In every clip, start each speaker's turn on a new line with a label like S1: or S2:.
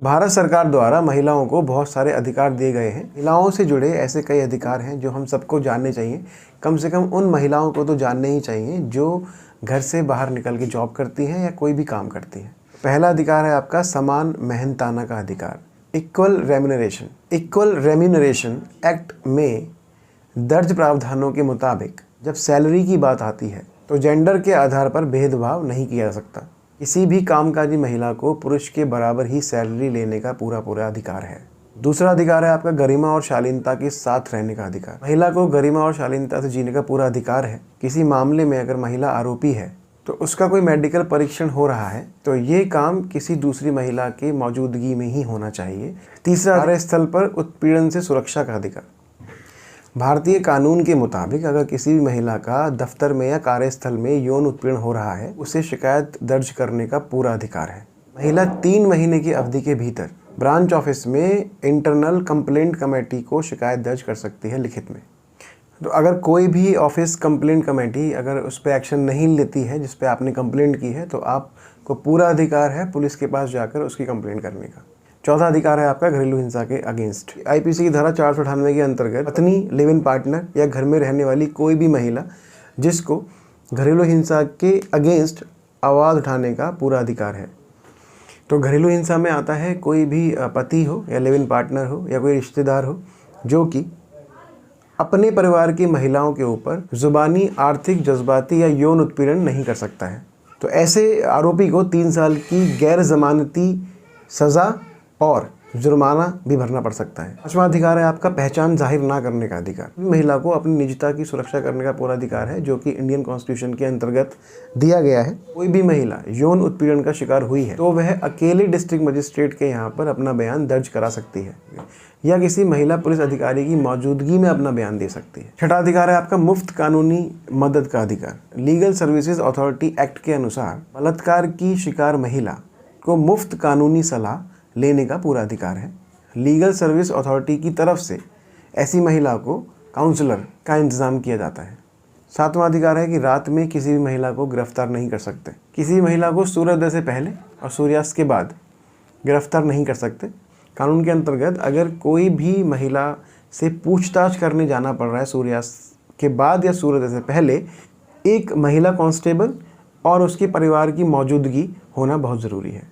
S1: भारत सरकार द्वारा महिलाओं को बहुत सारे अधिकार दिए गए हैं। महिलाओं से जुड़े ऐसे कई अधिकार हैं जो हम सबको जानने चाहिए। कम से कम उन महिलाओं को तो जानने ही चाहिए जो घर से बाहर निकल के जॉब करती हैं या कोई भी काम करती हैं। पहला अधिकार है आपका समान मेहनताना का अधिकार, equal remuneration. Equal remuneration act में दर्ज प्रावधानों के मुताबिक जब सैलरी की बात आती है तो जेंडर के आधार पर भेदभाव नहीं किया जा सकता। किसी भी कामकाजी महिला को पुरुष के बराबर ही सैलरी लेने का पूरा अधिकार है। दूसरा अधिकार है आपका गरिमा और शालीनता के साथ रहने का अधिकार। महिला को गरिमा और शालीनता से जीने का पूरा अधिकार है। किसी मामले में अगर महिला आरोपी है तो उसका कोई मेडिकल परीक्षण हो रहा है तो ये काम किसी दूसरी महिला की मौजूदगी में ही होना चाहिए। तीसरा, कार्यस्थल पर उत्पीड़न से सुरक्षा का अधिकार। भारतीय कानून के मुताबिक अगर किसी भी महिला का दफ्तर में या कार्यस्थल में यौन उत्पीड़न हो रहा है, उसे शिकायत दर्ज करने का पूरा अधिकार है। महिला 3 महीने की अवधि के भीतर ब्रांच ऑफिस में इंटरनल कंप्लेंट कमेटी को शिकायत दर्ज कर सकती है लिखित में। तो अगर कोई भी ऑफिस कंप्लेंट कमेटी अगर उस पर एक्शन नहीं लेती है जिस पे आपने कंप्लेंट की है, तो आपको पूरा अधिकार है पुलिस के पास जाकर उसकी कंप्लेंट करने का। चौथा अधिकार है आपका घरेलू हिंसा के अगेंस्ट। आईपीसी की धारा 498 के अंतर्गत पत्नी, लिव इन पार्टनर या घर में रहने वाली कोई भी महिला जिसको घरेलू हिंसा के अगेंस्ट आवाज़ उठाने का पूरा अधिकार है। तो घरेलू हिंसा में आता है कोई भी पति हो या लिव इन पार्टनर हो या कोई रिश्तेदार हो जो कि अपने परिवार की महिलाओं के ऊपर जुबानी, आर्थिक, जज्बाती या यौन उत्पीड़न नहीं कर सकता है। तो ऐसे आरोपी को 3 साल की गैर जमानती सज़ा और जुर्माना भी भरना पड़ सकता है। 5वां अधिकार है आपका पहचान जाहिर ना करने का अधिकार। महिला को अपनी निजता की सुरक्षा करने का पूरा अधिकार है जो कि इंडियन कॉन्स्टिट्यूशन के अंतर्गत दिया गया है। कोई भी महिला यौन उत्पीड़न का शिकार हुई है तो वह अकेले डिस्ट्रिक्ट मजिस्ट्रेट के यहाँ पर अपना बयान दर्ज करा सकती है या किसी महिला पुलिस अधिकारी की मौजूदगी में अपना बयान दे सकती है। 6वां अधिकार है आपका मुफ्त कानूनी मदद का अधिकार। लीगल सर्विसेज अथॉरिटी एक्ट के अनुसार बलात्कार की शिकार महिला को मुफ्त कानूनी सलाह लेने का पूरा अधिकार है। लीगल सर्विस अथॉरिटी की तरफ से ऐसी महिला को काउंसलर का इंतज़ाम किया जाता है। 7वां अधिकार है कि रात में किसी भी महिला को गिरफ्तार नहीं कर सकते। किसी महिला को सूर्योदय से पहले और सूर्यास्त के बाद गिरफ्तार नहीं कर सकते। कानून के अंतर्गत अगर कोई भी महिला से पूछताछ करने जाना पड़ रहा है सूर्यास्त के बाद या सूर्योदय से पहले, एक महिला कांस्टेबल और उसके परिवार की मौजूदगी होना बहुत ज़रूरी है।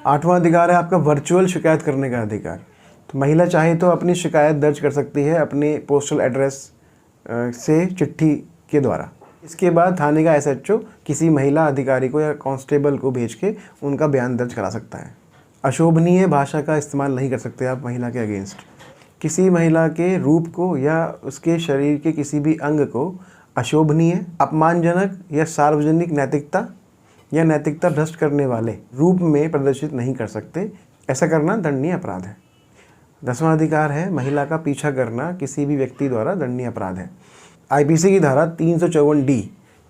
S1: 8वां अधिकार है आपका वर्चुअल शिकायत करने का अधिकार। तो महिला चाहे तो अपनी शिकायत दर्ज कर सकती है अपने पोस्टल एड्रेस से चिट्ठी के द्वारा। इसके बाद थाने का एसएचओ किसी महिला अधिकारी को या कांस्टेबल को भेज के उनका बयान दर्ज करा सकता है। अशोभनीय भाषा का इस्तेमाल नहीं कर सकते आप महिला के अगेंस्ट। किसी महिला के रूप को या उसके शरीर के किसी भी अंग को अशोभनीय, अपमानजनक या सार्वजनिक नैतिकता या नैतिकता भ्रष्ट करने वाले रूप में प्रदर्शित नहीं कर सकते। ऐसा करना दंडनीय अपराध है। 10वां अधिकार है महिला का पीछा करना किसी भी व्यक्ति द्वारा दंडनीय अपराध है। आईपीसी की धारा 354D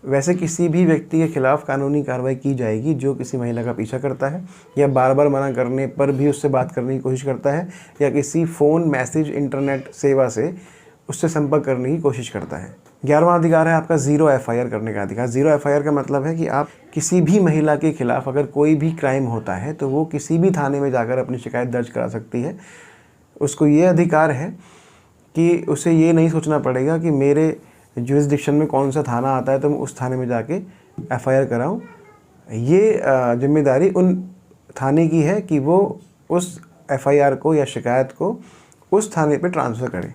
S1: वैसे किसी भी व्यक्ति के खिलाफ कानूनी कार्रवाई की जाएगी जो किसी महिला का पीछा करता है या बार बार मना करने पर भी उससे बात करने की कोशिश करता है या किसी फ़ोन, मैसेज, इंटरनेट सेवा से उससे संपर्क करने की कोशिश करता है। 11वां अधिकार है आपका ज़ीरो एफआईआर करने का अधिकार। ज़ीरो एफआईआर का मतलब है कि आप किसी भी महिला के खिलाफ अगर कोई भी क्राइम होता है तो वो किसी भी थाने में जाकर अपनी शिकायत दर्ज करा सकती है। उसको ये अधिकार है कि उसे ये नहीं सोचना पड़ेगा कि मेरे जुरिसडिक्शन में कौन सा थाना आता है तो मैं उस थाने में जाके एफआईआर कराऊं। ये जिम्मेदारी उन थाने की है कि वो उस एफआईआर को या शिकायत को उस थाने पे ट्रांसफ़र करे,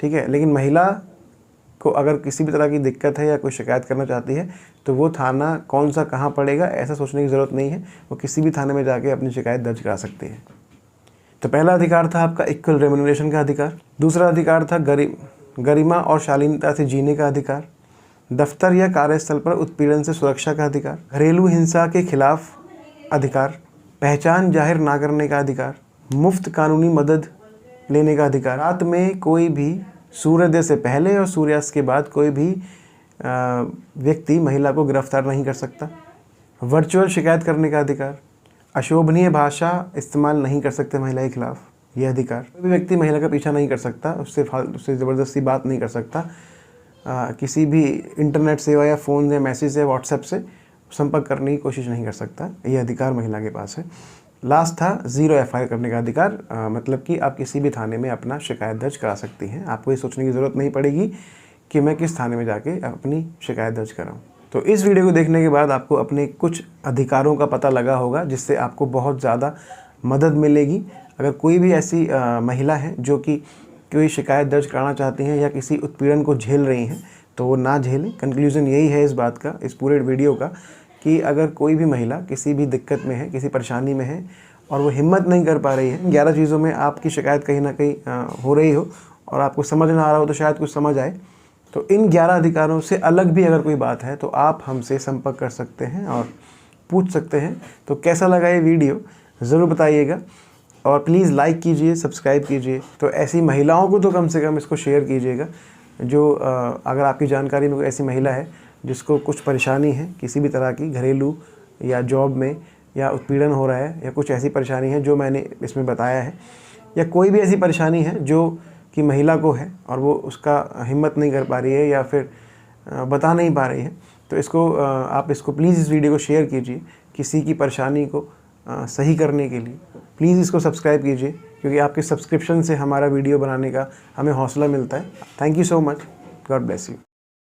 S1: ठीक है। लेकिन महिला को अगर किसी भी तरह की दिक्कत है या कोई शिकायत करना चाहती है तो वो थाना कौन सा कहाँ पड़ेगा ऐसा सोचने की ज़रूरत नहीं है। वो किसी भी थाने में जाके अपनी शिकायत दर्ज करा सकती है। तो पहला अधिकार था आपका इक्वल रेम्यूनरेशन का अधिकार। दूसरा अधिकार था गरिमा और शालीनता से जीने का अधिकार। दफ्तर या कार्यस्थल पर उत्पीड़न से सुरक्षा का अधिकार। घरेलू हिंसा के खिलाफ अधिकार। पहचान जाहिर ना करने का अधिकार। मुफ्त कानूनी मदद लेने का अधिकार। रात में कोई भी सूर्योदय से पहले और सूर्यास्त के बाद कोई भी व्यक्ति महिला को गिरफ्तार नहीं कर सकता। वर्चुअल शिकायत करने का अधिकार। अशोभनीय भाषा इस्तेमाल नहीं कर सकते महिला के खिलाफ, यह अधिकार। कोई भी व्यक्ति महिला का पीछा नहीं कर सकता, उससे ज़बरदस्ती बात नहीं कर सकता, किसी भी इंटरनेट सेवा या फ़ोन या मैसेज या व्हाट्सएप से संपर्क करने की कोशिश नहीं कर सकता। यह अधिकार महिला के पास है। लास्ट था 0 एफआईआर करने का अधिकार, मतलब कि आप किसी भी थाने में अपना शिकायत दर्ज करा सकती हैं। आपको ये सोचने की ज़रूरत नहीं पड़ेगी कि मैं किस थाने में जाके अपनी शिकायत दर्ज कराऊँ। तो इस वीडियो को देखने के बाद आपको अपने कुछ अधिकारों का पता लगा होगा, जिससे आपको बहुत ज़्यादा मदद मिलेगी। अगर कोई भी ऐसी महिला है जो कि कोई शिकायत दर्ज कराना चाहती हैं या किसी उत्पीड़न को झेल रही हैं, तो वो ना झेलें। कंक्लूज़न यही है इस बात का, इस पूरे वीडियो का, कि अगर कोई भी महिला किसी भी दिक्कत में है, किसी परेशानी में है और वो हिम्मत नहीं कर पा रही है, 11 चीज़ों में आपकी शिकायत कहीं ना कहीं हो रही हो और आपको समझ ना आ रहा हो, तो शायद कुछ समझ आए, तो इन 11 अधिकारों से अलग भी अगर कोई बात है तो आप हमसे संपर्क कर सकते हैं और पूछ सकते हैं। तो कैसा लगा ये वीडियो ज़रूर बताइएगा और प्लीज़ लाइक कीजिए, सब्सक्राइब कीजिए। तो ऐसी महिलाओं को तो कम से कम इसको शेयर कीजिएगा, जो अगर आपकी जानकारी में कोई ऐसी महिला है जिसको कुछ परेशानी है किसी भी तरह की, घरेलू या जॉब में, या उत्पीड़न हो रहा है, या कुछ ऐसी परेशानी है जो मैंने इसमें बताया है, या कोई भी ऐसी परेशानी है जो कि महिला को है और वो उसका हिम्मत नहीं कर पा रही है या फिर बता नहीं पा रही है, तो इसको आप इसको प्लीज़ इस वीडियो को शेयर कीजिए किसी की परेशानी को सही करने के लिए। प्लीज़ इसको सब्सक्राइब कीजिए, क्योंकि आपके सब्सक्रिप्शन से हमारा वीडियो बनाने का हमें हौसला मिलता है। Thank you so much. God bless you.